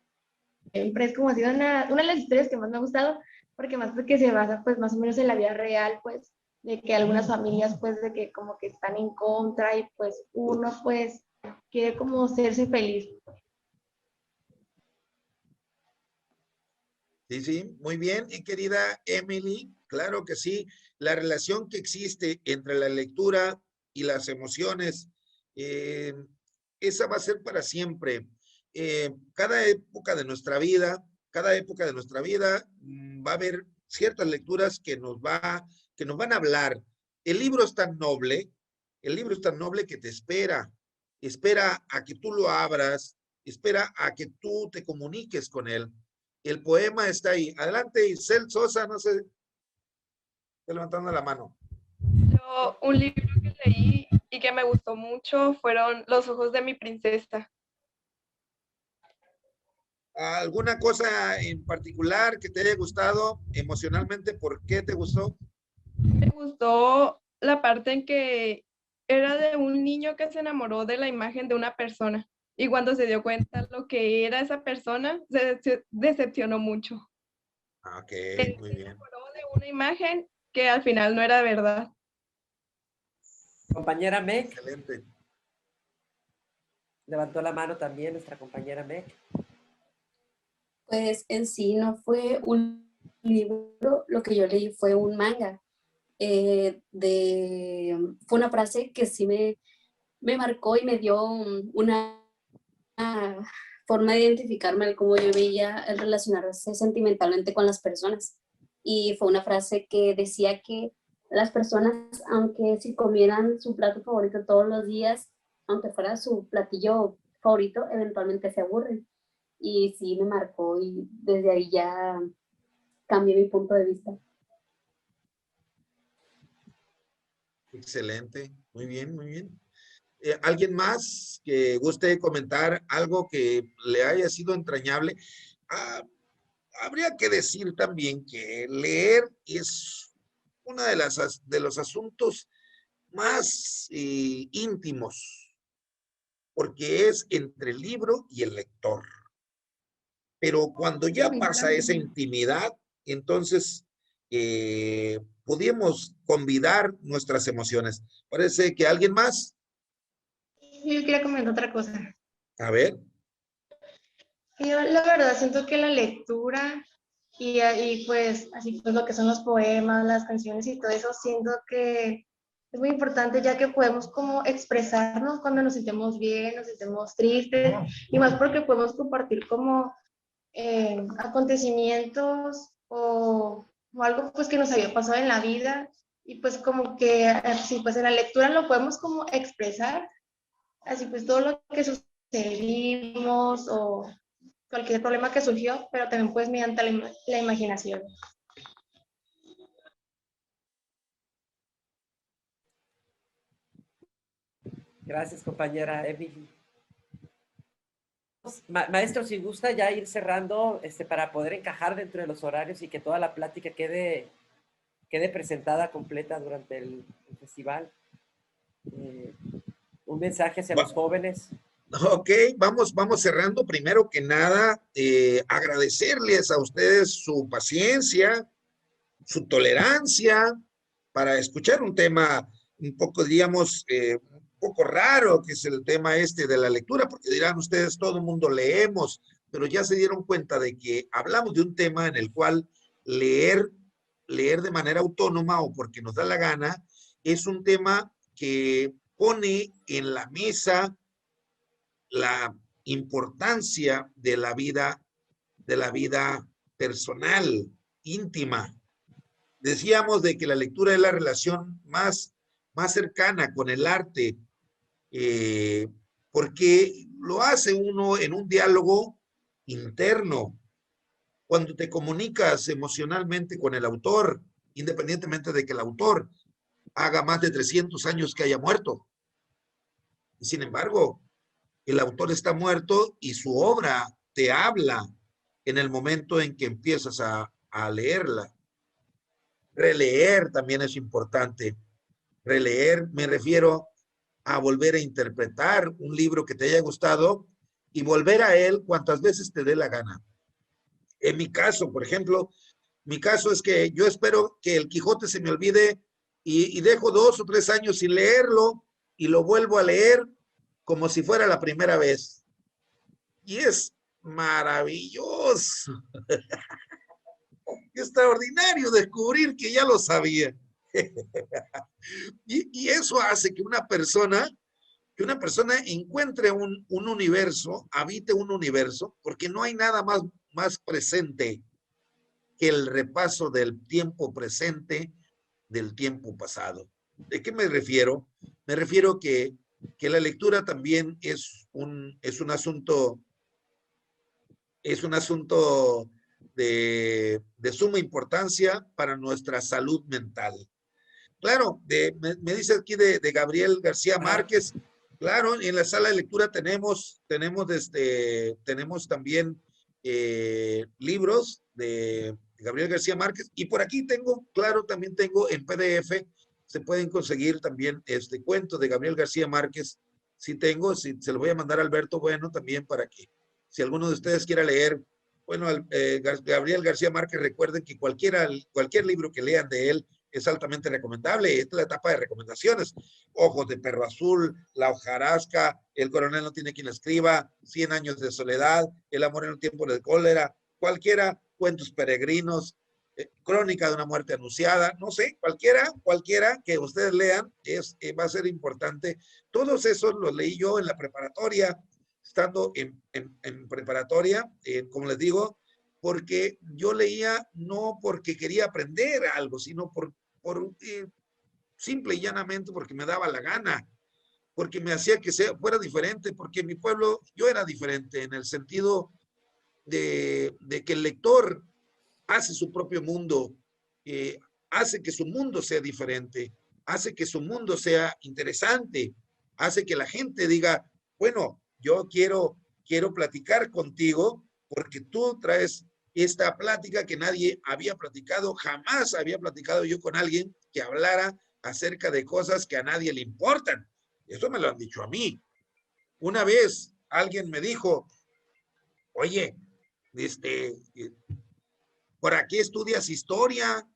[SPEAKER 2] Siempre es como ha sido una de las historias que más me ha gustado, porque más porque se basa pues más o menos en la vida real, pues, de que algunas familias pues de que como que están en contra y pues uno pues quiere como serse feliz.
[SPEAKER 1] Sí, sí, muy bien. Y querida Emily, claro que sí, la relación que existe entre la lectura y las emociones, eh, esa va a ser para siempre. Cada época de nuestra vida, va a haber ciertas lecturas que nos van a hablar. El libro es tan noble, el libro es tan noble que te espera a que tú lo abras, espera a que tú te comuniques con él. El poema está ahí. Adelante, Isel Sosa, no sé, está levantando la mano.
[SPEAKER 4] Un libro que leí y que me gustó mucho fueron Los ojos de mi princesa.
[SPEAKER 1] ¿Alguna cosa en particular que te haya gustado emocionalmente? ¿Por qué te gustó?
[SPEAKER 4] Me gustó la parte en que era de un niño que se enamoró de la imagen de una persona y cuando se dio cuenta lo que era esa persona, se decepcionó mucho.
[SPEAKER 1] Ok, muy
[SPEAKER 4] Se
[SPEAKER 1] bien.
[SPEAKER 4] enamoró de una imagen que al final no era verdad.
[SPEAKER 3] Compañera Meg,
[SPEAKER 1] Excelente.
[SPEAKER 3] levantó la mano también nuestra compañera Meg.
[SPEAKER 5] Pues en sí no fue un libro, lo que yo leí fue un manga. Fue una frase que sí me marcó y me dio una forma de identificarme de cómo yo veía el relacionarse sentimentalmente con las personas. Y fue una frase que decía que las personas, aunque si comieran su plato favorito todos los días, aunque fuera su platillo favorito, eventualmente se aburren. Y sí me marcó y desde ahí ya cambié mi punto de vista.
[SPEAKER 1] Excelente. Muy bien, muy bien. ¿Alguien más que guste comentar algo que le haya sido entrañable? Ah, habría que decir también que leer es uno de los asuntos más íntimos, porque es entre el libro y el lector. Pero cuando ya pasa esa intimidad, entonces podemos convidar nuestras emociones. Parece que alguien más,
[SPEAKER 2] Yo quería comentar otra cosa.
[SPEAKER 1] a ver,
[SPEAKER 2] Yo la verdad siento que la lectura y pues así pues lo que son los poemas, las canciones y todo eso, siento que es muy importante ya que podemos como expresarnos cuando nos sentimos bien, nos sentimos tristes y más porque podemos compartir como acontecimientos o algo pues que nos había pasado en la vida y pues como que así pues en la lectura lo podemos como expresar, así pues todo lo que sucedimos o cualquier problema que surgió, pero también pues mediante la imaginación.
[SPEAKER 3] Gracias, compañera Emily. Maestro, si gusta ya ir cerrando para poder encajar dentro de los horarios y que toda la plática quede presentada completa durante el festival. Un mensaje hacia los jóvenes.
[SPEAKER 1] ok, vamos cerrando. Primero que nada, agradecerles a ustedes su paciencia, su tolerancia para escuchar un tema un poco, digamos, un poco raro, que es el tema este de la lectura, porque dirán ustedes, todo el mundo leemos, pero ya se dieron cuenta de que hablamos de un tema en el cual leer de manera autónoma o porque nos da la gana, es un tema que pone en la mesa la importancia de la vida personal, íntima. Decíamos de que la lectura es la relación más cercana con el arte, porque lo hace uno en un diálogo interno. Cuando te comunicas emocionalmente con el autor, independientemente de que el autor haga más de 300 años que haya muerto. Y sin embargo, el autor está muerto y su obra te habla en el momento en que empiezas a leerla. Releer también es importante. Releer, me refiero a volver a interpretar un libro que te haya gustado y volver a él cuantas veces te dé la gana. En mi caso, por ejemplo, mi caso es que yo espero que el Quijote se me olvide y dejo 2 o 3 años sin leerlo y lo vuelvo a leer como si fuera la primera vez. Y es maravilloso. Extraordinario descubrir que ya lo sabía. Y eso hace que una persona encuentre un universo, habite un universo, porque no hay nada más presente que el repaso del tiempo presente del tiempo pasado. ¿De qué me refiero? Me refiero que la lectura también es un asunto de suma importancia para nuestra salud mental. Claro, me dice aquí de Gabriel García Márquez. Claro, en la sala de lectura tenemos también libros de Gabriel García Márquez. Y por aquí tengo, claro, también tengo en PDF, se pueden conseguir también cuentos de Gabriel García Márquez. Sí tengo, sí, se lo voy a mandar a Alberto Bueno también para que, si alguno de ustedes quiera leer, bueno, Gabriel García Márquez, recuerden que cualquier libro que lean de él es altamente recomendable. Esta es la etapa de recomendaciones. Ojos de perro azul, La hojarasca, El coronel no tiene quien escriba, 100 años de soledad, El amor en un tiempo de cólera, cualquiera, Cuentos peregrinos, Crónica de una muerte anunciada, no sé, cualquiera que ustedes lean va a ser importante. Todos esos los leí yo en la preparatoria, estando en preparatoria, como les digo, porque yo leía no porque quería aprender algo, sino por simple y llanamente porque me daba la gana, porque me hacía que fuera diferente, porque en mi pueblo yo era diferente en el sentido de que el lector hace su propio mundo, hace que su mundo sea diferente, hace que su mundo sea interesante, hace que la gente diga, bueno, yo quiero platicar contigo porque tú traes esta plática que nadie había platicado, jamás había platicado yo con alguien que hablara acerca de cosas que a nadie le importan. Eso me lo han dicho a mí. Una vez alguien me dijo, oye, ¿por qué estudias historia?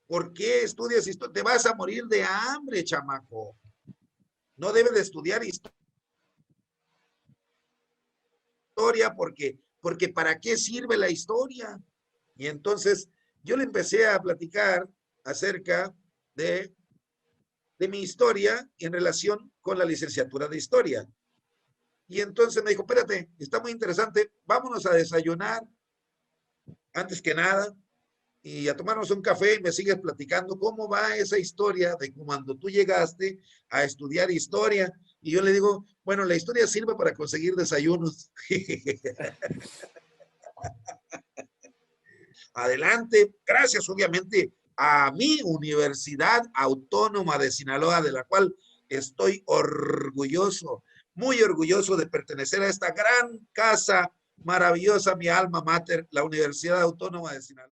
[SPEAKER 1] ¿Por qué estudias historia? Te vas a morir de hambre, chamaco. No debes de estudiar historia porque ¿para qué sirve la historia? Y entonces yo le empecé a platicar acerca de mi historia en relación con la licenciatura de historia. Y entonces me dijo, espérate, está muy interesante, vámonos a desayunar antes que nada y a tomarnos un café y me sigues platicando cómo va esa historia de cuando tú llegaste a estudiar historia. Y yo le digo, bueno, la historia sirve para conseguir desayunos. Adelante, gracias obviamente a mi Universidad Autónoma de Sinaloa, de la cual estoy orgulloso, muy orgulloso de pertenecer a esta gran casa maravillosa, mi alma mater, la Universidad Autónoma de Sinaloa.